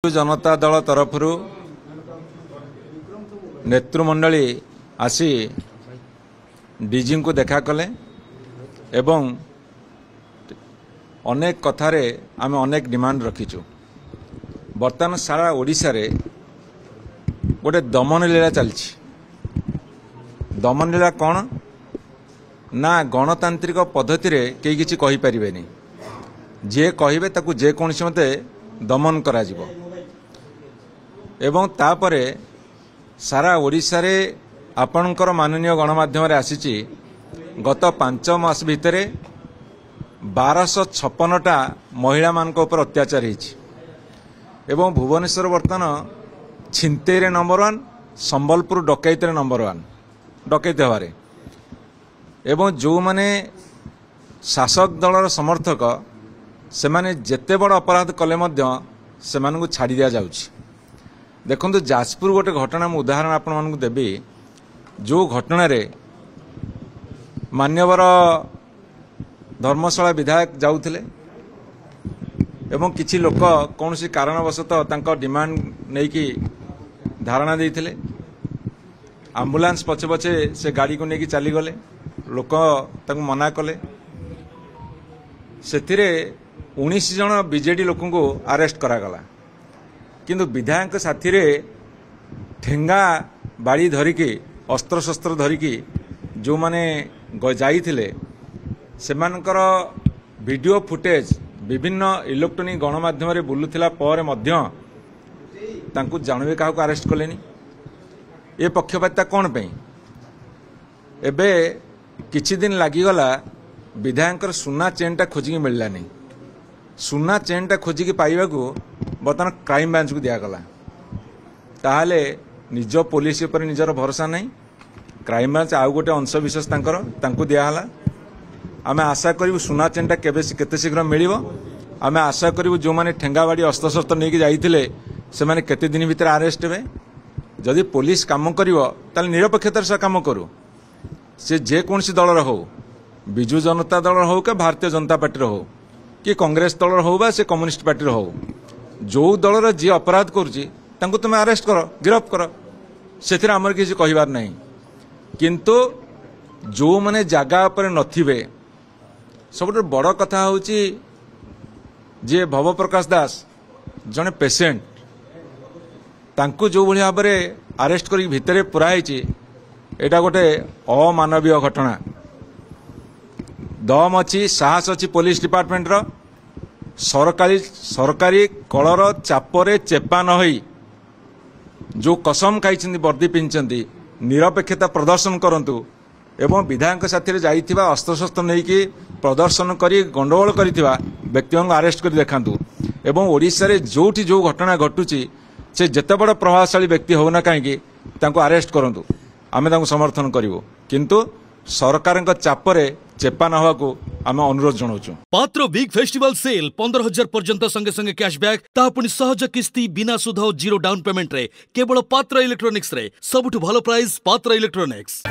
जनता दल तरफ नेतृमंडली आसी डीजी को देखा कले एवं अनेक कथारे आम अनेक डिमांड रखीचु। बर्तमान सारा ओडिशा रे गोटे दमन लीला चलछि। दमन लीला कौन ना गणतांत्रिक पद्धति रे केही किछि कहि परिबेनी। जे कहिबे ताकू जे कोनसी मते दमन करा जिवो एवं तापरे सारा ओडिशा रे आपणकर माननीय गणमाध्यम रे आसीची गत 5 मास भितरे 1256टा महिला मानक ऊपर अत्याचार होइछि एवं भुवनेश्वर बर्तमान छिनतेई रे नंबर 1 संबलपुर डकैत रे नंबर 1 डकैत हवारे एवं जो माने शासक दलर समर्थक से माने जेते बड़ अपराध कले मध्य से मानकु छाड़ी दिया जाउछि। देखंतु जाजपुर गोटे घटना मु उदाहरण आपण मानकु देबी। जो घटना रे मान्यवर धर्मशाला विधायक जाउथिले एवं किछि लोक कोनोसी कारणवशतः तांका डिमांड नेकी धारणा देइथिले। एम्बुलेंस पछे पछे से गाड़ी को नेकी चली गले। लोक तांको मना कले। सेथिरे 19 जन बीजेडी लोक को अरेस्ट करागला किंतु विधायक साथी रे ठेंगा बाड़ी धरिकी अस्त्र शस्त्र धरिकी जो माने जाइथिले सेमानकर वीडियो फुटेज विभिन्न इलेक्ट्रोनिक गणमाध्यम रे बुलुथिला पर मध्य तांकु जानवे काहू अरेस्ट कलेनी। ए पक्षपातिता कोन पे एबे किछि दिन लागिगला विधायकर सुना चेनटा खोजिकी मिलला नहीं। सुना चेनटा खोजिकी पाइबाकू बर्तमान क्राइम ब्रांच को दियागला। ताहले निज पुलिस पर निजर भरोसा नहीं। क्राइम ब्रांच आउ गोटे अंशविशेष तांको दियाहला। आमे आशा करिबु सुना चेनटा केते शीघ्र मिलिबो। आमे आशा करिबु जो माने ठेंगाबाड़ी अस्त्रशस्त्र नेकी जाइथिले से माने केते दिन भीतर अरेस्ट हेबे। जदि पुलिस काम करिवो ताले निरपेक्षतार से काम करू। से जे कोनसी दलर हो, बिजू जनता दल हो के भारतीय जनता पार्टी हो कि कांग्रेस दल हो बा से कम्युनिस्ट पार्टी हो, जो दलर जी अपराध करुची तांको तुम अरेस्ट कर, गिरफ्त कर। सेथिरे हमर किछि कहिबार नहीं। किंतु जो माने जागा पर नथिबे सबुठ बड़ कथा होची जे भव प्रकाश दास जने पेशेंट तांको जो भली भाबरे अरेस्ट करी भितरे पुराइची एटा गोटे अमानवीय घटना। दम अच्छी साहस अच्छी पुलिस डिपार्टमेंट रो सरकारी कलर चापरे चेपा न होई जो कसम खाई वर्दी पिंचंती निरपेक्षता प्रदर्शन करंतु एवं विधायक साथी जाइथिबा अस्त्रशस्त्र नेकी प्रदर्शन करी गंडगोल करिथिबा व्यक्तियों अरेस्ट कर देखांतु एवं ओडिशा रे जोठी जो घटना घटुची से जेते बड़ प्रभावशाली व्यक्ति होना कहीं तांको अरेस्ट करंतु आमे तांको समर्थन करिवो। किंतु सरकार चापरे चेपा न होगा आम अनुरोध जनाऊँ। पात्र बिग फेस्टिवल सेल 15,000 पर्यंत संगे संगे कैशबैक तापुनी सहज किस्ती बिना सुध और जीरो डाउन पेमेंट रे केवल पात्र इलेक्ट्रोनिक्स रे सबुठ भलो प्राइस पात्र इलेक्ट्रोनिक्स।